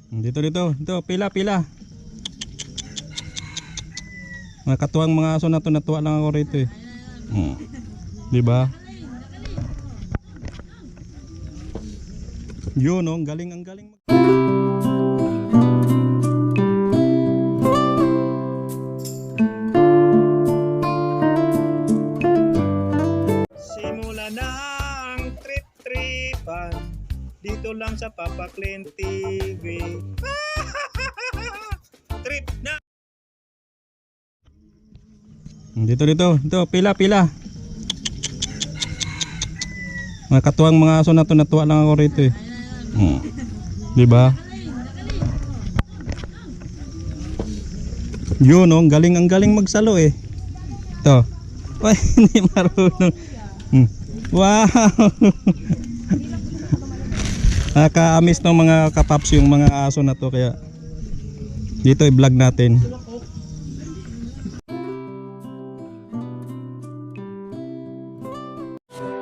Dito, pila. Mga katuwang mga aso na to, natuwa lang ako rito eh. Di ba? Yun, ang galing. Simula na ang trip-tripan dito lang sa Papa Clean TV. Trip na. Dito, pila. Mga katuwang mga aso na to, natuwa lang ako rito eh. Di ba? Yun, ang galing magsalo eh. Ito. Ay, hindi marunong. Wow. Nakaka-amis ng mga kapaps yung mga aso na to, kaya dito i-vlog natin.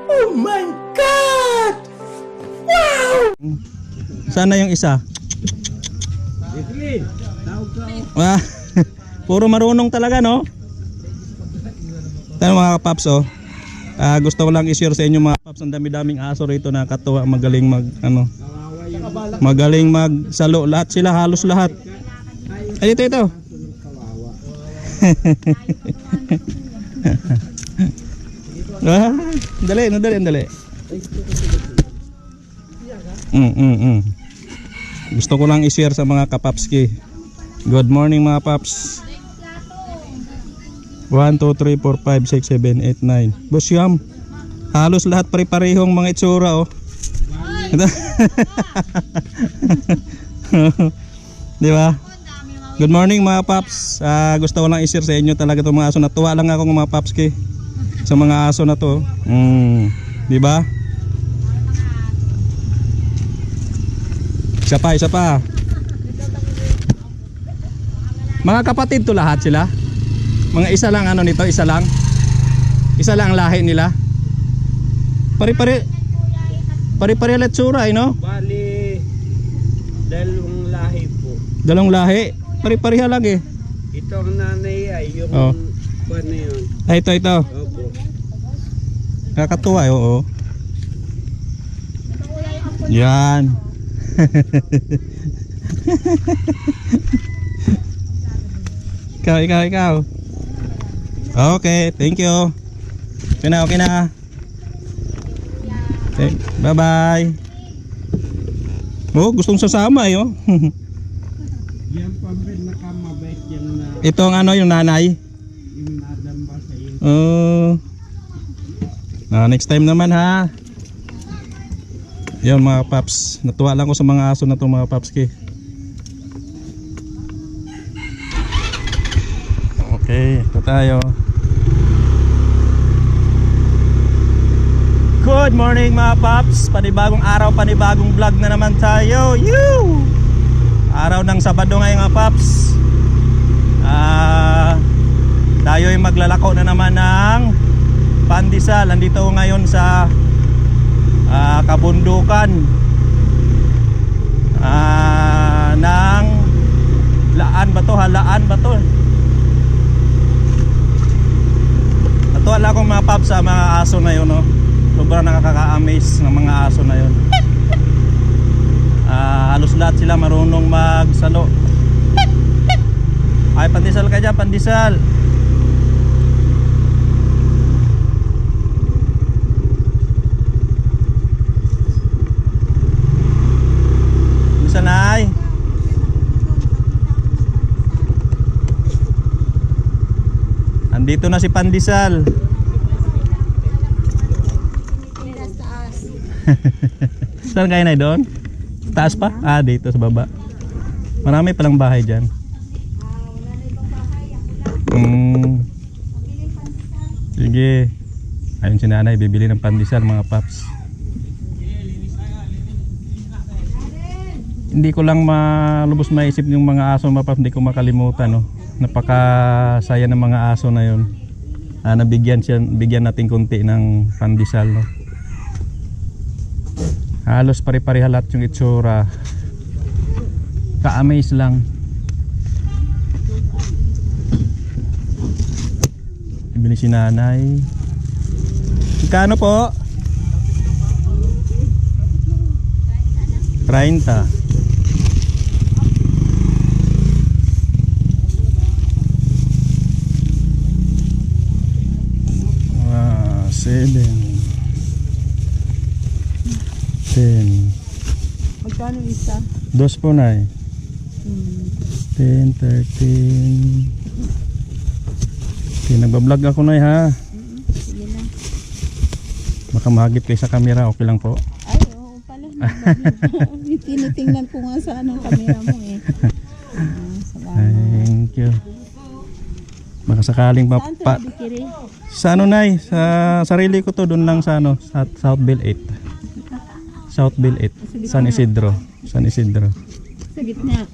Oh my God! Wow! Sana yung isa. Ah, puro marunong talaga, no? Tayo mga kapaps, oh. Gusto ko lang i-share sa inyo mga kapaps, ang dami-daming aso rito na katuwa, magaling magaling magsalo. Lahat sila, halos lahat. Ay, ito. Dali. Gusto ko lang i-share sa mga kapapski. Good morning mga paps. 1, 2, 3, 4, 5, 6, 7, 8, 9. Boss Yam, halos lahat pare-parehong mga itsura, oh. Di ba? Good morning mga paps. Gusto ko lang i-share sa inyo talaga itong mga aso. Natuwa lang ako mga papski sa mga aso na to. Di ba? Isa pa. Mga kapatid to lahat sila. Mga isa lang nito, isa lang ang lahi nila. Pare-pare lahat tsura, no? Bali, dalawang lahi po. Dalawang lahi? Pare-pareha lang eh. Ito ang nanay ay yung paano yun? Ay, ito. Opo. Kakatuwa, oo. Yan. Ikaw. Okay, thank you. Okay na. Okay, bye-bye. Oh, gustong sasama eh, oh. Yan pambel na kamabait yan na. Ito ang yung nanay. Yung Adam ba sa iyo? Next time naman ha. Yan mga paps. Natuwa lang ko sa mga aso na to mga papski. Okay, ito tayo. Good morning mga paps. Panibagong araw, panibagong vlog na naman tayo. Araw ng Sabado ngayon mga paps. Tayo ay maglalako na naman ng pandesal. Andito ngayon sa kabundukan ng Laan ba to? Natuwa lang akong mga paps sa mga aso na yun, no? Sobrang nakaka-amaze ng mga aso na yun. Halos lahat sila marunong magsalo. Ay, pandesal ka dyan, pandesal. Sanay. Andito na si pandesal. Saan kayo na doon? Taas pa? Dito sa baba. Marami palang bahay dyan. Sige. Ayun si nanay, bibili ng pandesal mga paps. Hindi ko lang malubos maisip yung mga aso mga paps. Hindi ko makalimutan, no? Napakasaya ng mga aso na yun. Bigyan natin konti ng pandesal, no? Halos pare-pareha lahat yung itsura. Ka-amaze lang. Bili si nanay. Magkano po? 30. 7 10. Magkano isa? Dos po na eh. 10, 13. Okay, nagbablog ako na ha. Sige na. Baka mahagip kayo sa camera, okay lang po. Ay, oo pala. Tinitingnan ko nga sa anong camera mo eh. Salamat. Thank you. Baka sakaling Saan pa, to Bikiri? sa ano nay, sa sarili ko to, doon lang sa ano, sa Southville 8. Southville 8, San Isidro. San Isidro. Sa gitna.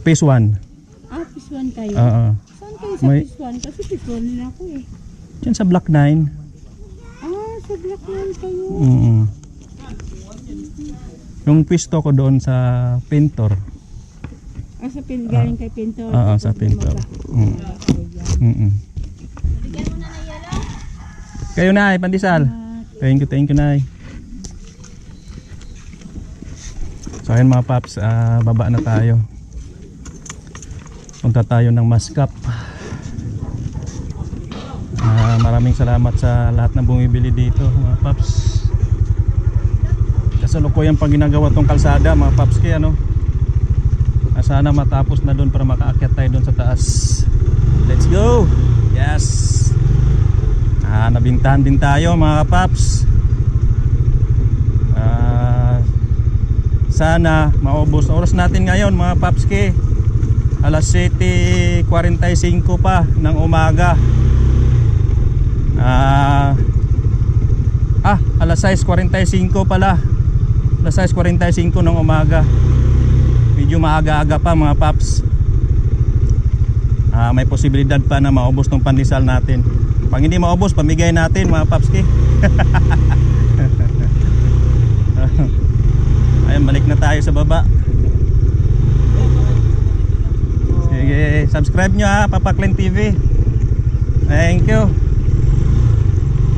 Phase 1. Ah, P1 kayo. Oo. Saan kayo sa May- P1? Kasi P1 din ako eh. Diyan sa Block 9. Ah, sa Blackland kayo. Yung pwesto ko doon sa Pintor. Ah, sa galing kay Pintor. Oo, Tapos sa Pintor. bumaba kayo dyan. Kayo na, pandesal. Thank you na. So ayun mga paps, baba na tayo. Punta tayo ng Mascap. Maraming salamat sa lahat ng bumibili dito mga paps. Kasalukuyan pang ginagawa tong kalsada mga paps, kaya ano, sana matapos na doon para makaakyat tayo doon sa taas. Let's go. Yes. Nabintahan din tayo mga paps. Sana maubos oras natin ngayon mga papski. Alas 7:45 pa ng umaga. Alas 6:45 pala. Alas 6:45 ng umaga. Medyo maaga-aga pa mga paps. May posibilidad pa na maubos ng pandesal natin. Pag hindi maubos, pamigay natin mga papski. Ayun, balik na tayo sa baba. Sige, subscribe nyo ha, Papaklen TV. Thank you.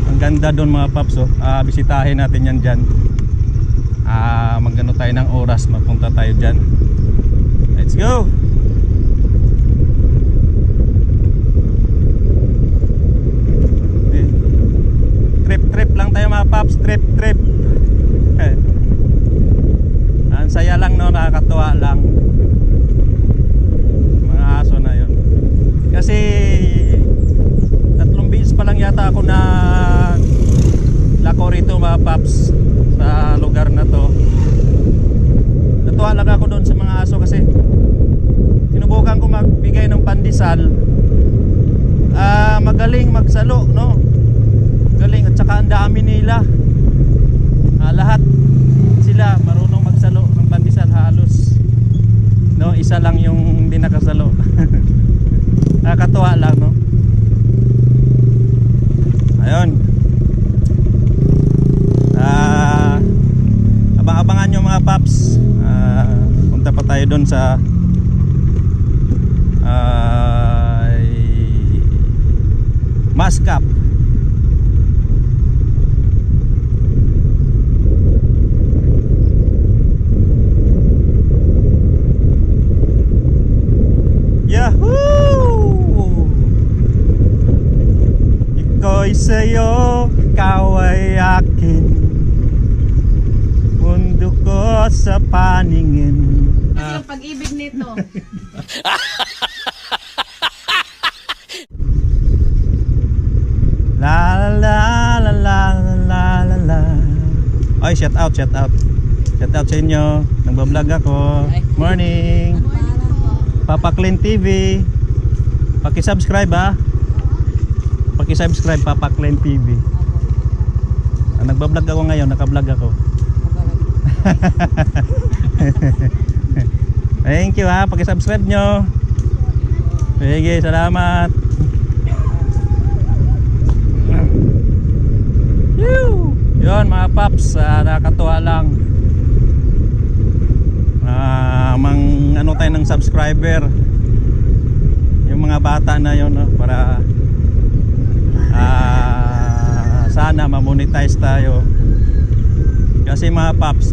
Ang ganda doon mga paps, oh. Bisitahin natin yan dyan. Magano tayo ng oras, magpunta tayo dyan. Let's go. Trip lang tayo mga paps, trip. Ang saya lang no, nakakatuwa lang. Mga aso na yun. Kasi 3 beses pa lang yata ako na lako rito mga paps sa lugar na to. Natuwa lang ako doon sa mga aso kasi sinubukan ko magbigay ng pandesal. Magaling magsalo no. Galing at saka ang dami nila. Lahat sila marunong magsalo ng pandesal halos. No, isa lang yung hindi nakasalo. Nakakatuwa lang no. Ayun. Abang-abangan nyo mga paps. Punta pa tayo doon sa Mascap. Yahoo! Iko'y sa'yo, ikaw ay akin. Mundo ko sa paningin. Kasi yung pag-ibig nito. La la la la la la la la. Oy, shout out. Shout out sa inyo. Nagbablog ako. Morning. Papaklen TV. Paki-subscribe ha. Paki-subscribe Papaklen TV. Nagbablog ako ngayon, naka-vlog ako. Thank you ha, paki-subscribe nyo. Sige, salamat. Yun mga paps, nakakatuwa lang. bigyan ng subscriber yung mga bata na yun, no? Para sana ma-monetize tayo. Kasi mga paps,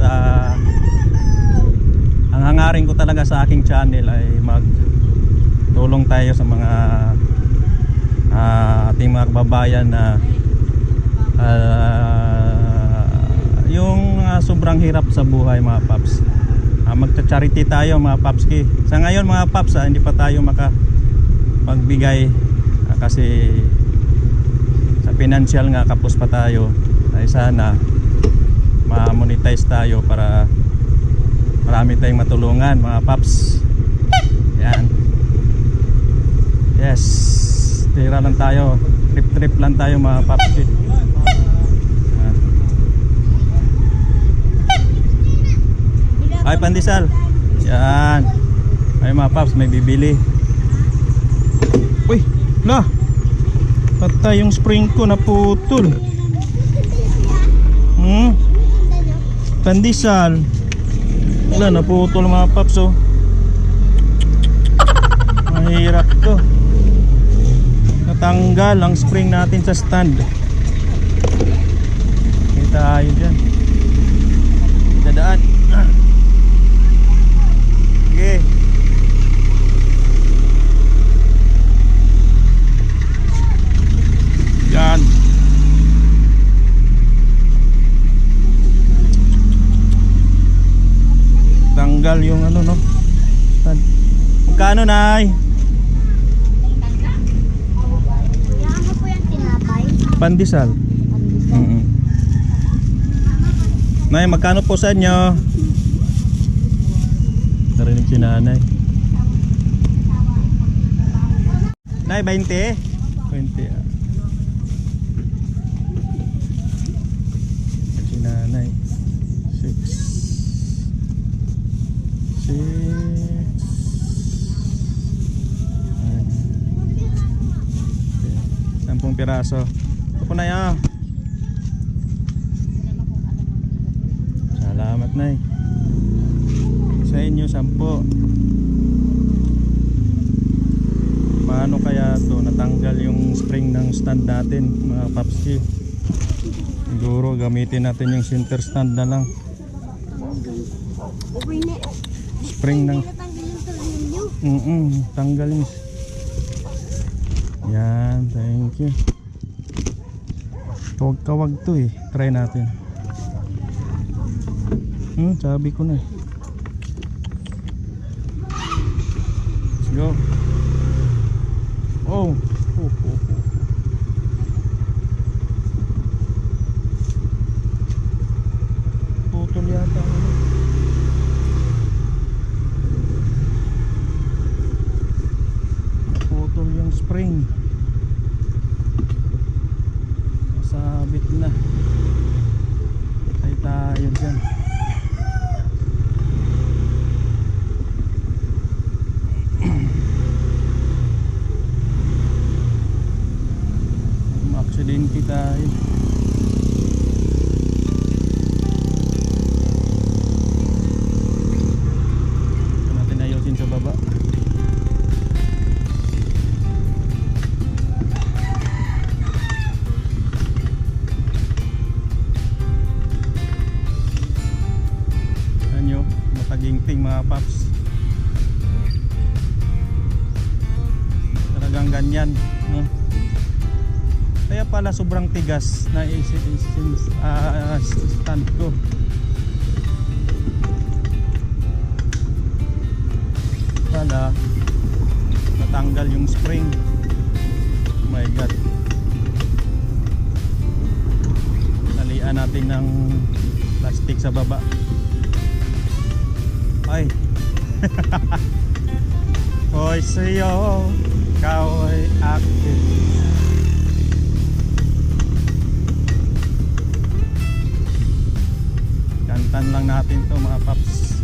ang hangarin ko talaga sa aking channel ay magtulong tayo sa mga ating mga kababayan na yung sobrang hirap sa buhay, mga paps. Magcha-charity tayo, mga papski. Sa ngayon, mga paps, hindi pa tayo magbigay kasi sa financial nga kapos pa tayo. Ay sana ma-monetize tayo para marami tayong matulungan, mga paps. Yan. Yes, tira lang tayo, trip lang tayo, mga papski. Ay, pandesal. Yan. Ay, mga paps, may bibili. Uy, la. Patay yung spring ko, naputol. Pandesal. Wala, naputol, mga paps, oh. Mahirap to. Natanggal ang spring natin sa stand. Kita tayo dyan. Dadaan. Okay. Yan. Tanggal yung ano, no? Magkano, Nay? Ano po yung tinapay? Pandesal. Nay, magkano po sa inyo? Narinig si nanay. Nay, 20? 20, ah. Si nanay. 6 10 piraso. Ito po, Nay, ah. Salamat, Nay. Sa inyo 10. Paano kaya to natanggal yung spring ng stand natin, mga papski? Siguro gamitin natin yung center stand na lang. Spring ng tanggal yun. Yan, thank you. Kawag to eh. Try natin. Sabi ko na eh. Go. Oh. Putol yata. Putol yung spring. Sabit na. Ay tayo dyan. Aksidente tayo. Ito natin ayusin sa baba. Ano, mataginting, mga paps. Talagang ganyan, no? Kaya pala sobrang tigas na stand ko. Pala natanggal yung spring. Oh my god. Talian natin ng plastic sa baba. Ay. Hoy sa'yo, ikaw ay akin. Kantan lang natin to, mga paps.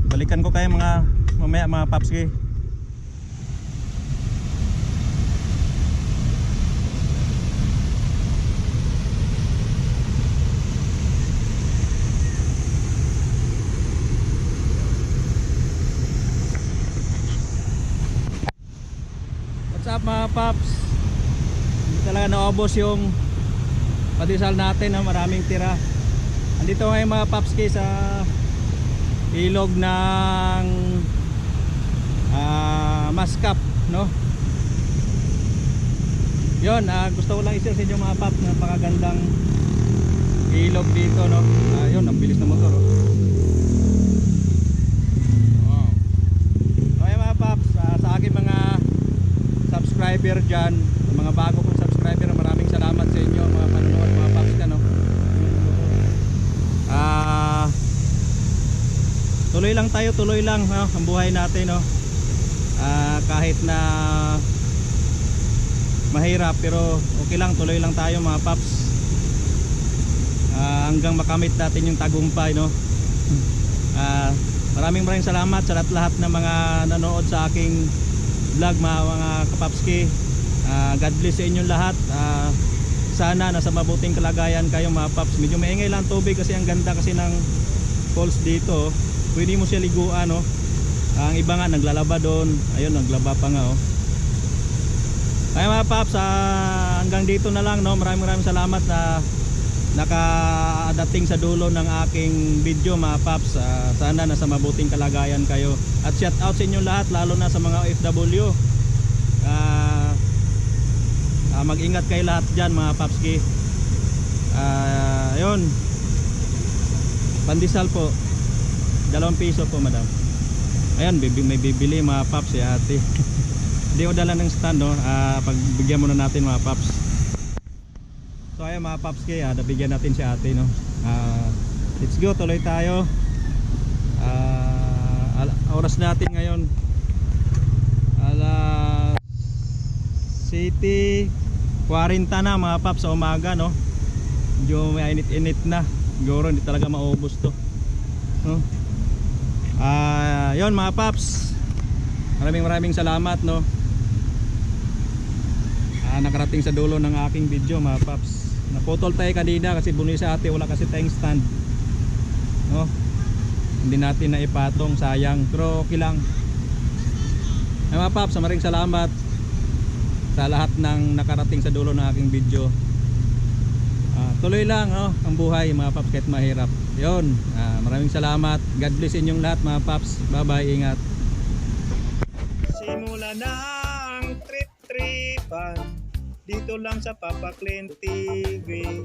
Balikan ko kayo mamaya mga papski. What's up mga paps? Hindi talaga naubos yung padisal natin, no? Maraming tira. Andito ngayon mga papski sa ilog ng Mascap, no? Yun, gusto ko lang i-share sa inyo mga paps, napakagandang ilog dito, no? Yun, ang bilis ng motor, oh. Wow. Okay mga paps, sa aking mga subscriber dyan, mga bago kong subscriber, maraming salamat sa inyo mga panonood mga paps ka, no? Tuloy lang tayo, tuloy lang, no? Ang buhay natin, no? Kahit na mahirap, pero okay lang, tuloy lang tayo mga paps, hanggang makamit natin yung tagumpay, no? Maraming salamat sa lahat ng mga nanood sa aking vlog mga kapapski. God bless sa inyong lahat. Sana nasa mabuting kalagayan kayo mga paps. Medyo maingay lang tubig kasi ang ganda kasi ng falls dito. Pwede mo siya liguan, no? Ang iba nga naglalaba doon. Ayun, naglaba pa nga, oh. Ay mga paps, hanggang dito na lang, no? Maraming salamat na nakadating sa dulo ng aking video mga paps. Sana nasa mabuting kalagayan kayo. At shout out sa inyo lahat, lalo na sa mga OFW. Mag-ingat kayo lahat dyan mga papski. Yun, pandesal po, 2 piso po madam. Ayan, may bibili mga paps si ate. Hindi ko dala ng stand, no? Pagbigyan muna natin mga paps. So ayan mga papski, nabigyan natin si ate, no? Let's go, tuloy tayo. Oras natin ngayon alas 7:40 na mga paps sa umaga, no? Medyo may init-init na. Siguro hindi talaga maubos to, no? Yun mga paps, maraming salamat, no? Nakarating sa dulo ng aking video mga paps. Naputol tayo kanina kasi bunyi sa ate, wala kasi tayong stand, no? Hindi natin na ipatong, sayang, pero okay lang. Ay mga paps, maraming salamat sa lahat ng nakarating sa dulo ng aking video. Tuloy lang, no? Ang buhay mga paps kahit mahirap. Yun, maraming salamat. God bless inyong lahat mga paps. Bye bye, ingat. Simula na ang trip-tripan dito lang sa Papa Clint TV.